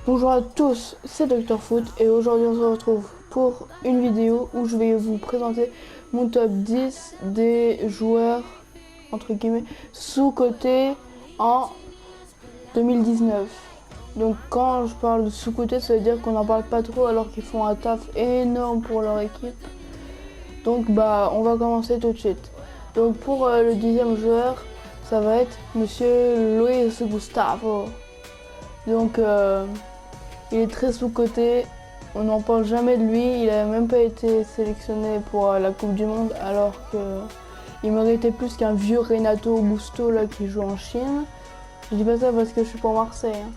Bonjour à tous, c'est Dr Foot et aujourd'hui on se retrouve pour une vidéo où je vais vous présenter mon top 10 des joueurs entre guillemets sous-cotés en 2019. Donc quand je parle de sous-cotés, ça veut dire qu'on n'en parle pas trop alors qu'ils font un taf énorme pour leur équipe. Donc on va commencer tout de suite. Donc pour le 10e joueur, ça va être Monsieur Luis Gustavo. Donc il est très sous-coté, on n'en parle jamais de lui, il n'a même pas été sélectionné pour la Coupe du Monde alors qu'il méritait plus qu'un vieux Renato Augusto là, qui joue en Chine. Je dis pas ça parce que je suis pour Marseille, hein.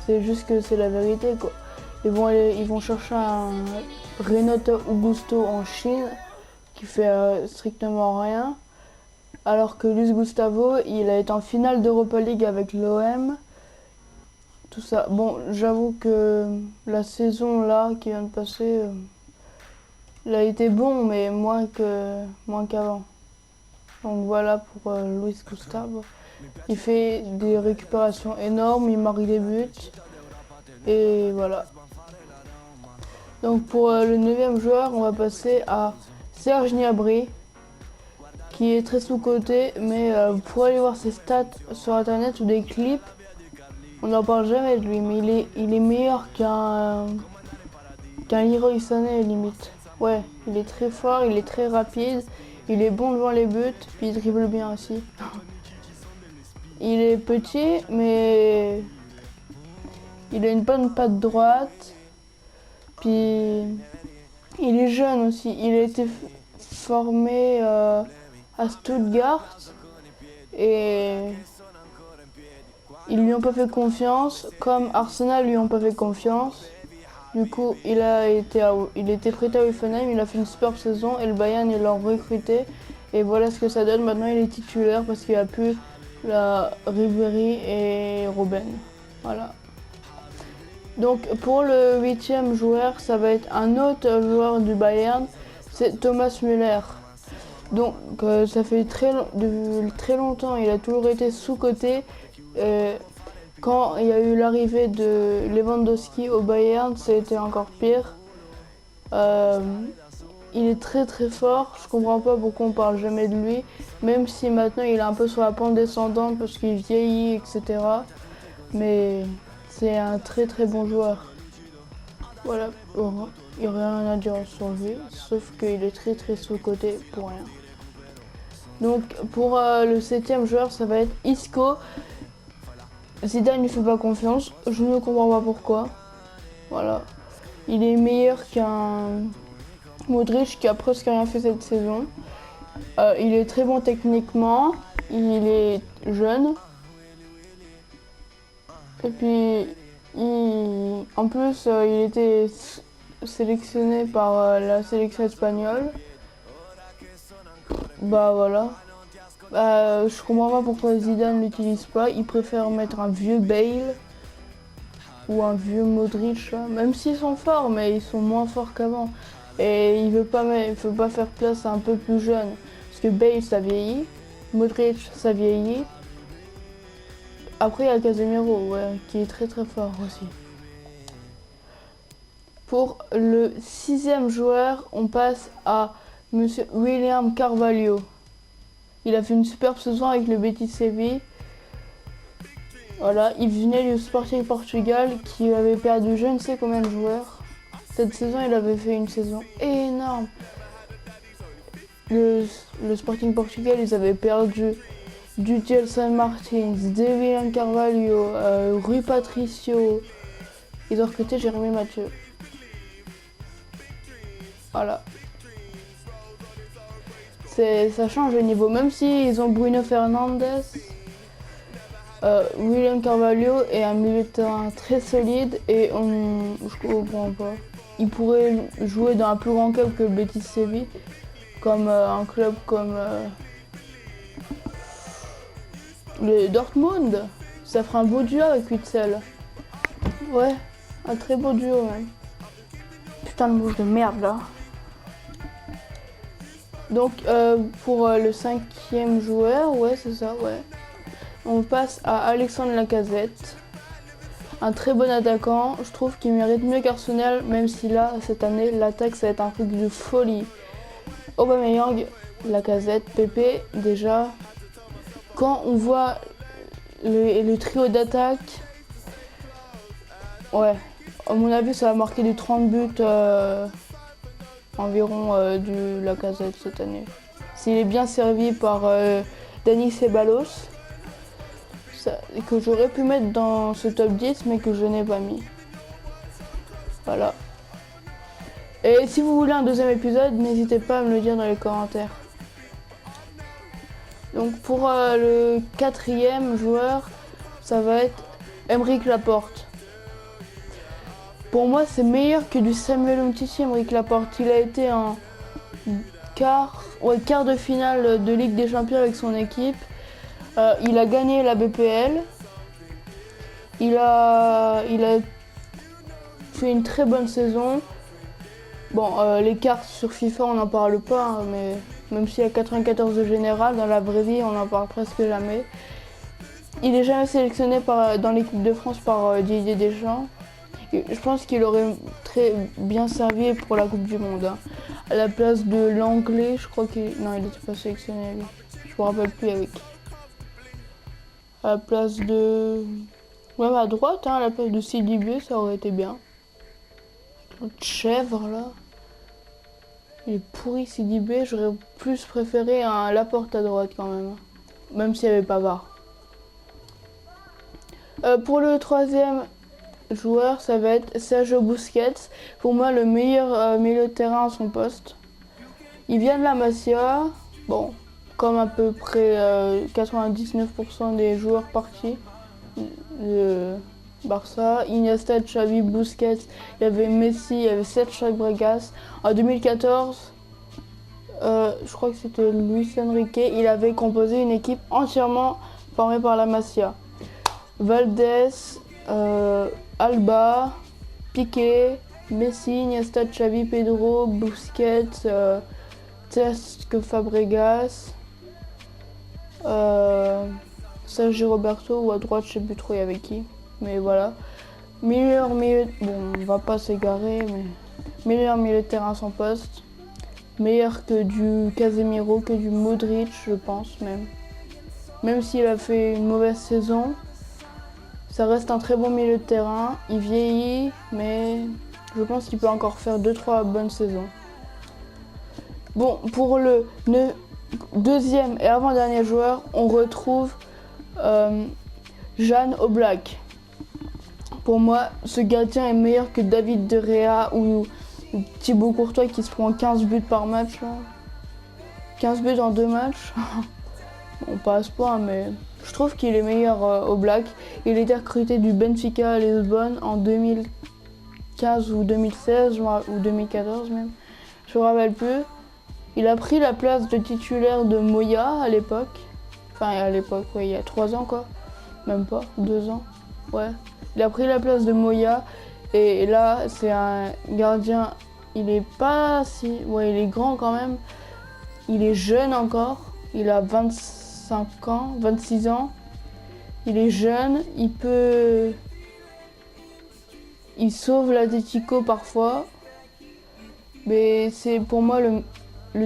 C'est juste que c'est la vérité quoi. Ils vont chercher un Renato Augusto en Chine qui fait strictement rien. Alors que Luis Gustavo, il a été en finale d'Europa League avec l'OM. Tout ça. Bon, j'avoue que la saison là qui vient de passer, il a été bon, mais moins qu'avant. Donc voilà pour Luis Gustavo. Il fait des récupérations énormes, il marque des buts. Et voilà. Donc pour le 9e joueur, on va passer à Serge Gnabry, qui est très sous-coté, mais vous pourrez aller voir ses stats sur internet ou des clips. On n'en parle jamais de lui, mais il est meilleur qu'un Leroy Sané limite. Ouais, il est très fort, il est très rapide, il est bon devant les buts, puis il dribble bien aussi. Il est petit, mais il a une bonne patte droite. Puis il est jeune aussi. Il a été formé à Stuttgart et ils lui ont pas fait confiance, comme Arsenal lui ont pas fait confiance. Du coup, il était prêté à Hoffenheim, il a fait une superbe saison et le Bayern ils l'ont recruté. Et voilà ce que ça donne. Maintenant, il est titulaire parce qu'il n'y a plus la Ribéry et Robben. Voilà. Donc pour le 8e joueur, ça va être un autre joueur du Bayern, c'est Thomas Müller. Donc ça fait très longtemps, il a toujours été sous-coté. Quand il y a eu l'arrivée de Lewandowski au Bayern, c'était encore pire. Il est très très fort, je comprends pas pourquoi on parle jamais de lui, même si maintenant il est un peu sur la pente descendante parce qu'il vieillit, etc. Mais c'est un très très bon joueur. Voilà, il n'y a rien à dire sur lui, sauf qu'il est très très sous-coté pour rien. Donc pour le 7e joueur, ça va être Isco. Zidane ne fait pas confiance, je ne comprends pas pourquoi. Voilà, il est meilleur qu'un Modric qui a presque rien fait cette saison. Il est très bon techniquement, il est jeune. Et puis, en plus, il était sélectionné par la sélection espagnole. Voilà. Je comprends pas pourquoi Zidane l'utilise pas. Il préfère mettre un vieux Bale ou un vieux Modric, là. Même s'ils sont forts, mais ils sont moins forts qu'avant. Et il veut pas faire place à un peu plus jeune. Parce que Bale, ça vieillit. Modric, ça vieillit. Après, il y a Casemiro, ouais, qui est très très fort aussi. Pour le 6e joueur, on passe à Monsieur William Carvalho. Il a fait une superbe saison avec le Betis Séville. Voilà, il venait du Sporting Portugal qui avait perdu je ne sais combien de joueurs. Cette saison, il avait fait une saison énorme. Le Sporting Portugal, ils avaient perdu du Gelson Martins, de William Carvalho, Rui Patricio. Ils ont recruté Jérémy Mathieu. Voilà. Ça change le niveau. Même s'ils ont Bruno Fernandes, William Carvalho est un milieu de terrain très solide et je comprends pas. Il pourrait jouer dans un plus grand club que le Betis Séville, comme un club comme le Dortmund. Ça ferait un beau duo avec Witsel. Ouais, un très beau duo même. Putain de bouche de merde là. Donc pour le 5e joueur, ouais c'est ça, ouais. On passe à Alexandre Lacazette. un très bon attaquant. Je trouve qu'il mérite mieux qu'Arsenal, même si là, cette année, l'attaque, ça va être un truc de folie. Aubameyang, Lacazette, Pepe, déjà. Quand on voit le trio d'attaque, ouais, à mon avis, ça va marquer du 30 buts environ du Lacazette cette année. S'il est bien servi par Dani Ceballos, que j'aurais pu mettre dans ce top 10, mais que je n'ai pas mis. Voilà. Et si vous voulez un deuxième épisode, n'hésitez pas à me le dire dans les commentaires. Donc pour le quatrième joueur, ça va être Aymeric Laporte. Pour moi, c'est meilleur que du Samuel Umtiti, Aymeric Laporte. Il a été en quart de finale de Ligue des Champions avec son équipe. Il a gagné la BPL. Il a fait une très bonne saison. Bon, les cartes sur FIFA, on n'en parle pas, hein, mais même s'il y a 94 de général, dans la vraie vie, on n'en parle presque jamais. Il n'est jamais sélectionné dans l'équipe de France par Didier Deschamps. Je pense qu'il aurait très bien servi pour la Coupe du Monde. Hein. À la place de l'anglais, je crois qu'il... Non, il n'était pas sélectionné, lui. Je me rappelle plus avec qui. À la place de... Même à droite, hein, à la place de Sidibé, ça aurait été bien. L'autre chèvre, là. Il est pourri, Sidibé. J'aurais plus préféré un Laporte à droite, quand même. Même s'il n'y avait pas VAR. Pour le troisième joueur, ça va être Sergio Busquets. Pour moi, le meilleur milieu de terrain à son poste. Il vient de la Masia. Bon, comme à peu près 99% des joueurs partis de Barça. Iniesta, Xavi, Busquets, il y avait Messi, il y avait Sergio Fabregas. En 2014, je crois que c'était Luis Enrique, il avait composé une équipe entièrement formée par la Masia. Valdés, Alba, Piqué, Messi, Iniesta, Xavi, Pedro, Busquets, Cesc Fabregas, Sergio Roberto, ou à droite, je sais plus trop il y avait qui, mais voilà. Meilleur milieu, bon, on va pas s'égarer, mais meilleur milieu de terrain sans poste. Meilleur que du Casemiro, que du Modric, je pense même. Même s'il a fait une mauvaise saison, ça reste un très bon milieu de terrain. Il vieillit, mais je pense qu'il peut encore faire 2-3 bonnes saisons. Bon, pour le deuxième et avant-dernier joueur, on retrouve Jan Oblak. Pour moi, ce gardien est meilleur que David De Gea ou Thibaut Courtois qui se prend 15 buts par match. Là. 15 buts en 2 matchs. Bon, pas à ce point, mais je trouve qu'il est meilleur Oblak. Il a été recruté du Benfica à Lisbonne en 2015 ou 2016, ou 2014 même. Je me rappelle plus. Il a pris la place de titulaire de Moya à l'époque. Enfin, à l'époque, ouais, il y a 3 ans quoi. Même pas, 2 ans. Ouais. Il a pris la place de Moya. Et là, c'est un gardien. Il est pas si. Ouais, il est grand quand même. Il est jeune encore. Il a 25 ans, 26 ans. Il est jeune. Il sauve l'Atlético parfois. Mais c'est pour moi le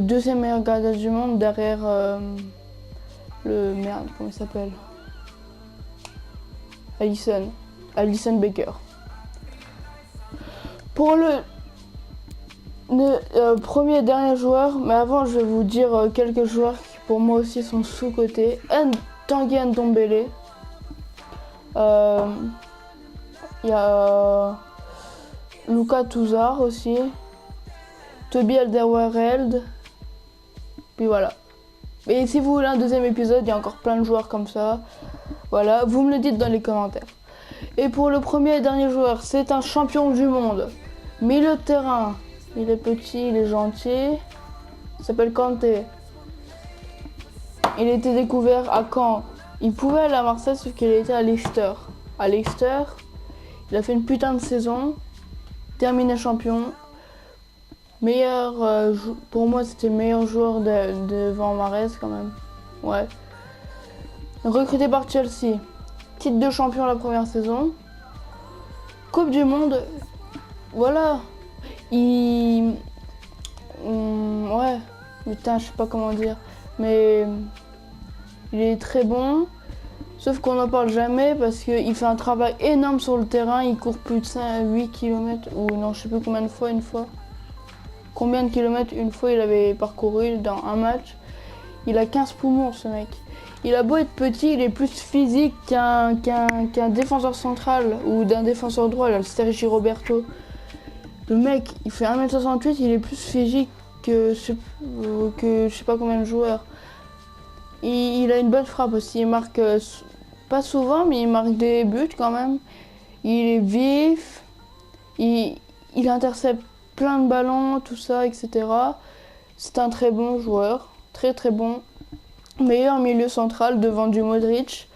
deuxième meilleur gardien du monde derrière le. Merde, comment il s'appelle? Alisson Becker. Pour le premier et dernier joueur, mais avant je vais vous dire quelques joueurs qui pour moi aussi sont sous-cotés. Tanguy Ndombele. Il y a Lucas Touzard aussi. Toby Alderweireld. Puis voilà. Et si vous voulez un deuxième épisode, il y a encore plein de joueurs comme ça. Voilà, vous me le dites dans les commentaires. Et pour le premier et dernier joueur, c'est un champion du monde. Milieu de terrain. Il est petit, il est gentil. Il s'appelle Kanté. Il a été découvert à Caen. Il pouvait aller à Marseille, sauf qu'il était à Leicester. À Leicester, il a fait une putain de saison. Terminé champion. Meilleur, pour moi, c'était le meilleur joueur devant Mahrez quand même. Ouais. Recruté par Chelsea. Titre de champion la première saison. Coupe du Monde, voilà. Ouais, putain, je sais pas comment dire, mais il est très bon. Sauf qu'on n'en parle jamais parce qu'il fait un travail énorme sur le terrain. Il court plus de 8 km ou non, je sais plus combien de fois une fois. Combien de kilomètres une fois il avait parcouru dans un match. Il a 15 poumons ce mec. Il a beau être petit, il est plus physique qu'un défenseur central ou d'un défenseur droit, là, le Sergi Roberto. Le mec, il fait 1m68, il est plus physique que je sais pas combien de joueurs. Il a une bonne frappe aussi, il marque pas souvent, mais il marque des buts quand même. Il est vif, il intercepte plein de ballons, tout ça, etc. C'est un très bon joueur, très très bon. Meilleur milieu central devant du Modric.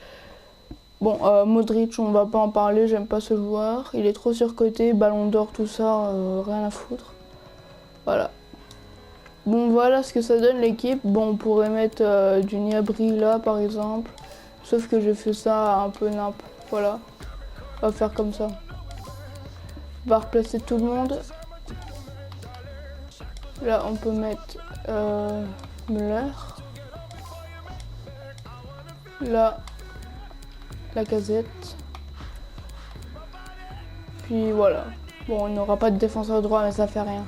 Bon, Modric, on va pas en parler, j'aime pas ce joueur. Il est trop surcoté, ballon d'or, tout ça, rien à foutre. Voilà. Bon, voilà ce que ça donne l'équipe. Bon, on pourrait mettre du Gnabry là, par exemple. Sauf que j'ai fait ça un peu nimp. Voilà. On va faire comme ça. On va replacer tout le monde. Là, on peut mettre Müller. Là, Lacazette. Puis voilà. Bon, il n'aura pas de défenseur droit, mais ça fait rien.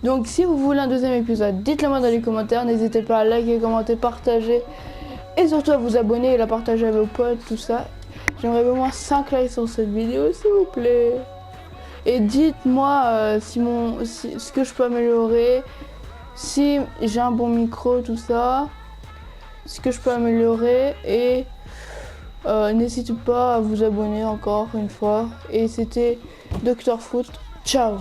Donc, si vous voulez un deuxième épisode, dites-le moi dans les commentaires. N'hésitez pas à liker, commenter, partager. Et surtout à vous abonner et la partager à vos potes, tout ça. J'aimerais au moins 5 likes sur cette vidéo, s'il vous plaît. Et dites-moi ce que je peux améliorer. Si j'ai un bon micro, tout ça. Ce que je peux améliorer. Et n'hésitez pas à vous abonner encore une fois. Et c'était Dr Foot. Ciao!